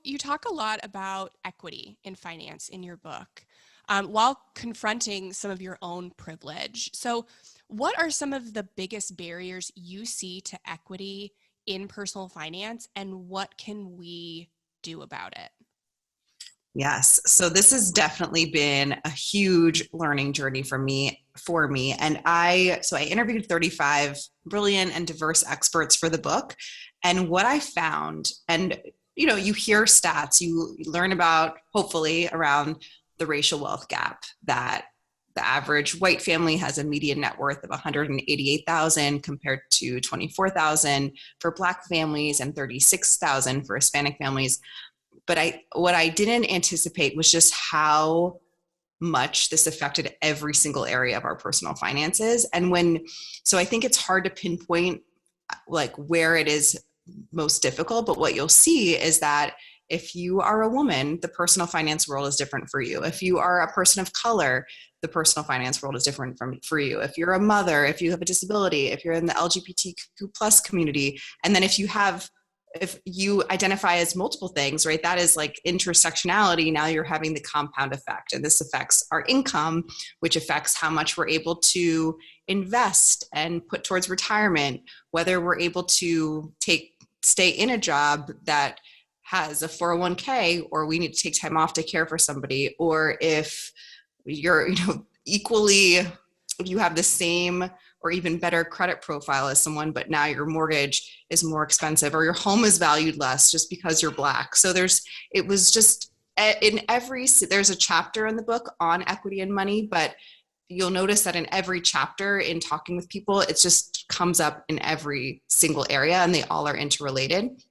you talk a lot about equity in finance in your book, while confronting some of your own privilege. So what are some of the biggest barriers you see to equity in personal finance, and what can we do about it? Yes. So this has definitely been a huge learning journey for me. And I interviewed 35 brilliant and diverse experts for the book. And what I found, and you hear stats, you learn about, hopefully, around the racial wealth gap, that the average white family has a median net worth of 188,000 compared to 24,000 for Black families and 36,000 for Hispanic families. But what I didn't anticipate was just how much this affected every single area of our personal finances. So I think it's hard to pinpoint like where it is most difficult, but what you'll see is that if you are a woman, the personal finance world is different for you. If you are a person of color, the personal finance world is different for you. If you're a mother, if you have a disability, if you're in the LGBTQ plus community, and then if you identify as multiple things, right, that is like intersectionality. Now you're having the compound effect, and this affects our income, which affects how much we're able to invest and put towards retirement, whether we're able to stay in a job that has a 401k, or we need to take time off to care for somebody, or if you're, equally, if you have the same or even better credit profile as someone, but now your mortgage is more expensive, or your home is valued less just because you're Black. So there's a chapter in the book on equity and money, but you'll notice that in every chapter, in talking with people, it just comes up in every single area, and they all are interrelated.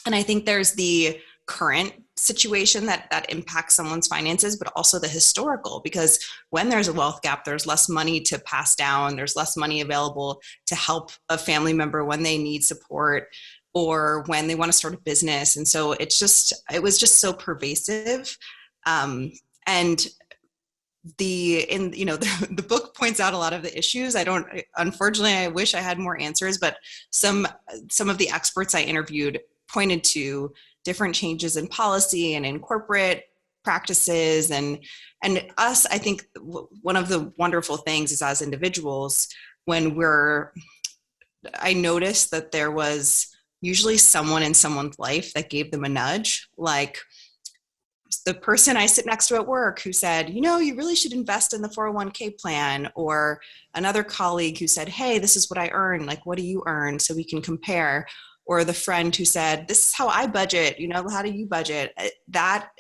And I think there's the current situation that impacts someone's finances, but also the historical, because when there's a wealth gap, there's less money to pass down, there's less money available to help a family member when they need support or when they want to start a business. And so it was just so pervasive. And the book points out a lot of the issues. Unfortunately, I wish I had more answers, but some of the experts I interviewed pointed to different changes in policy and in corporate practices. And us, I think one of the wonderful things is, as individuals, I noticed that there was usually someone in someone's life that gave them a nudge, like the person I sit next to at work who said, you really should invest in the 401k plan, or another colleague who said, hey, this is what I earn. Like, what do you earn? So we can compare. Or the friend who said, this is how I budget. How do you budget? That,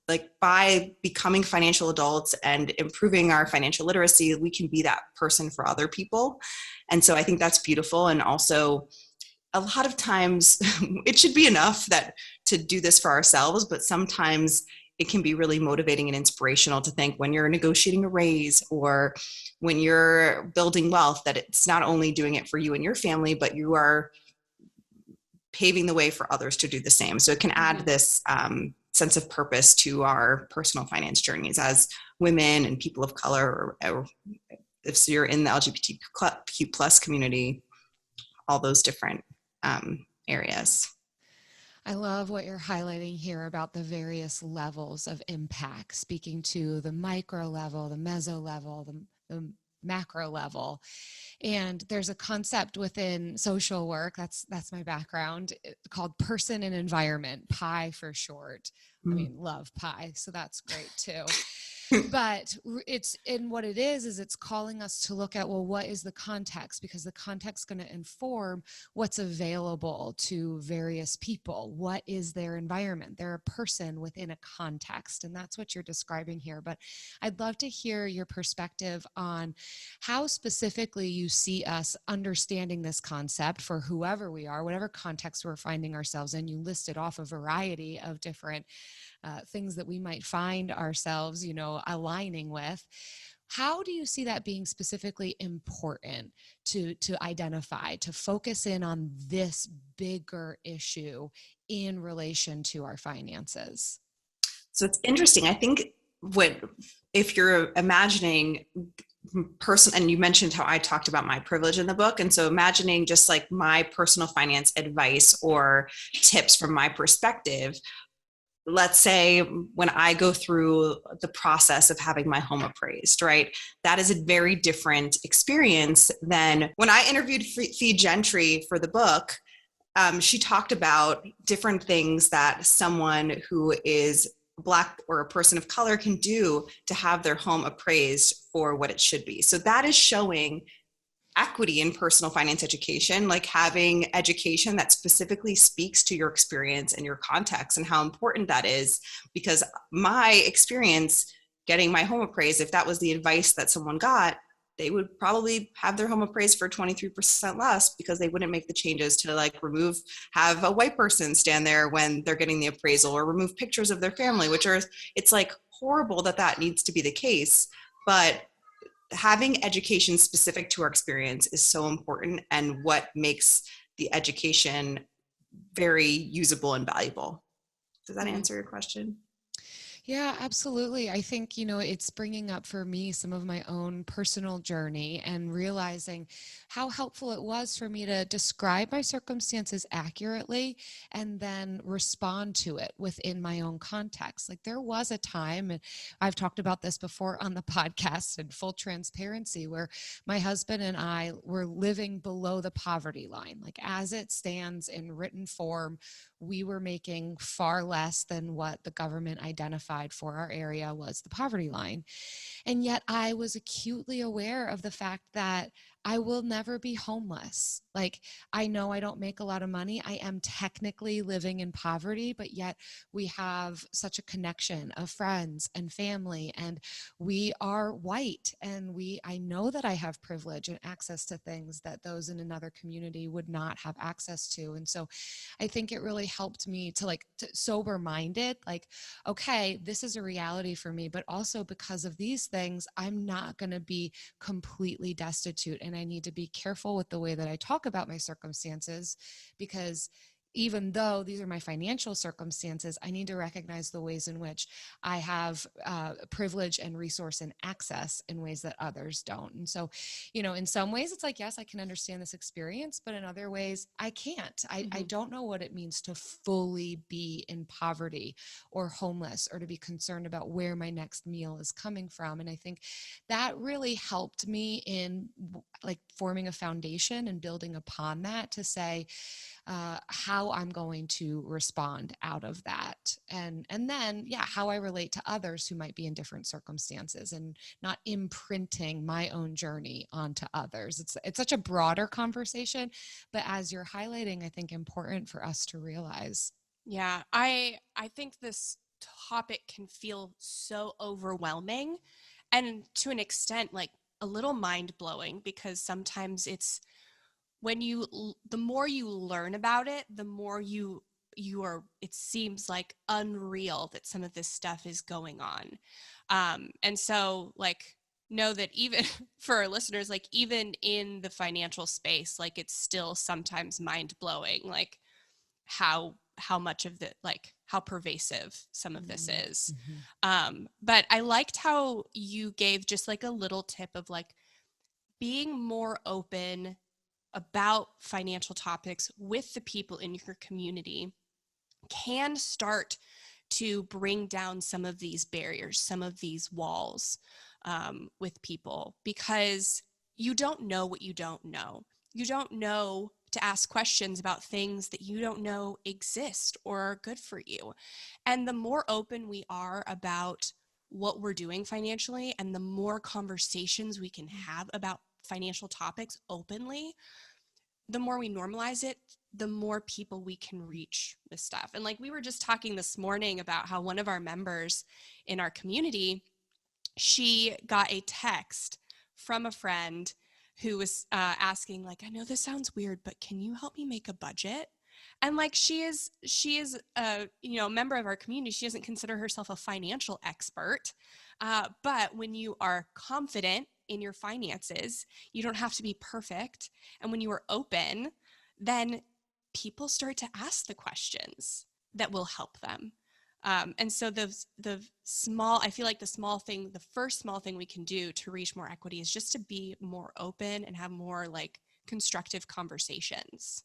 like, by becoming financial adults and improving our financial literacy, we can be that person for other people. And so I think that's beautiful. And also, a lot of times it should be enough to do this for ourselves, but sometimes it can be really motivating and inspirational to think, when you're negotiating a raise or when you're building wealth, that it's not only doing it for you and your family, but you are paving the way for others to do the same. So it can add this sense of purpose to our personal finance journeys as women and people of color, or if you're in the LGBTQ plus community, all those different areas. I love what you're highlighting here about the various levels of impact, speaking to the micro level, the meso level, the macro level. And there's a concept within social work, that's my background, called person and environment, PI for short. I mean, love pie, so that's great too. But what it is it's calling us to look at, well, what is the context? Because the context is going to inform what's available to various people. What is their environment? They're a person within a context, and that's what you're describing here. But I'd love to hear your perspective on how specifically you see us understanding this concept for whoever we are, whatever context we're finding ourselves in. You listed off a variety of different things that we might find ourselves, aligning with. How do you see that being specifically important to identify, to focus in on this bigger issue in relation to our finances? So it's interesting. I think if you're imagining and you mentioned how I talked about my privilege in the book. And so imagining just like my personal finance advice or tips from my perspective, let's say when I go through the process of having my home appraised, right? That is a very different experience than when I interviewed Fee Gentry for the book. She talked about different things that someone who is Black or a person of color can do to have their home appraised for what it should be. So that is showing equity in personal finance education, like having education that specifically speaks to your experience and your context and how important that is. Because my experience getting my home appraised, if that was the advice that someone got, they would probably have their home appraised for 23% less because they wouldn't make the changes to like have a white person stand there when they're getting the appraisal, or remove pictures of their family, which are, it's like horrible that needs to be the case. But having education specific to our experience is so important, and what makes the education very usable and valuable. Does that answer your question? Yeah, absolutely. I think, it's bringing up for me some of my own personal journey and realizing how helpful it was for me to describe my circumstances accurately and then respond to it within my own context. Like there was a time, and I've talked about this before on the podcast in full transparency, where my husband and I were living below the poverty line. Like as it stands in written form, we were making far less than what the government identified for our area was the poverty line. And yet I was acutely aware of the fact that I will never be homeless. Like, I know I don't make a lot of money. I am technically living in poverty, but yet we have such a connection of friends and family, and we are white, and I know that I have privilege and access to things that those in another community would not have access to. And so I think it really helped me to sober minded, like, okay, this is a reality for me, but also because of these things, I'm not going to be completely destitute. And I need to be careful with the way that I talk about my circumstances, because even though these are my financial circumstances, I need to recognize the ways in which I have privilege and resource and access in ways that others don't. And so, in some ways it's like, yes, I can understand this experience, but in other ways I can't. I don't know what it means to fully be in poverty or homeless, or to be concerned about where my next meal is coming from. And I think that really helped me in like forming a foundation and building upon that to say, how I'm going to respond out of that. And then, how I relate to others who might be in different circumstances, and not imprinting my own journey onto others. It's such a broader conversation, but as you're highlighting, I think important for us to realize. Yeah, I think this topic can feel so overwhelming, and to an extent like a little mind-blowing, because sometimes it's the more you learn about it, the more you are, it seems like unreal that some of this stuff is going on. And so like, know that even for our listeners, like even in the financial space, like it's still sometimes mind-blowing, like how much of the, like how pervasive some of this is. But I liked how you gave just like a little tip of like being more open about financial topics with the people in your community can start to bring down some of these barriers, some of these walls with people, because you don't know what you don't know. You don't know to ask questions about things that you don't know exist or are good for you. And the more open we are about what we're doing financially, and the more conversations we can have about financial topics openly, the more we normalize it, the more people we can reach with stuff. And like we were just talking this morning about how one of our members in our community, she got a text from a friend who was asking like, I know this sounds weird, but can you help me make a budget? And like she is a member of our community. She doesn't consider herself a financial expert, but when you are confident in your finances, you don't have to be perfect. And when you are open, then people start to ask the questions that will help them. And so the small, I feel like the first small thing we can do to reach more equity is just to be more open and have more like constructive conversations.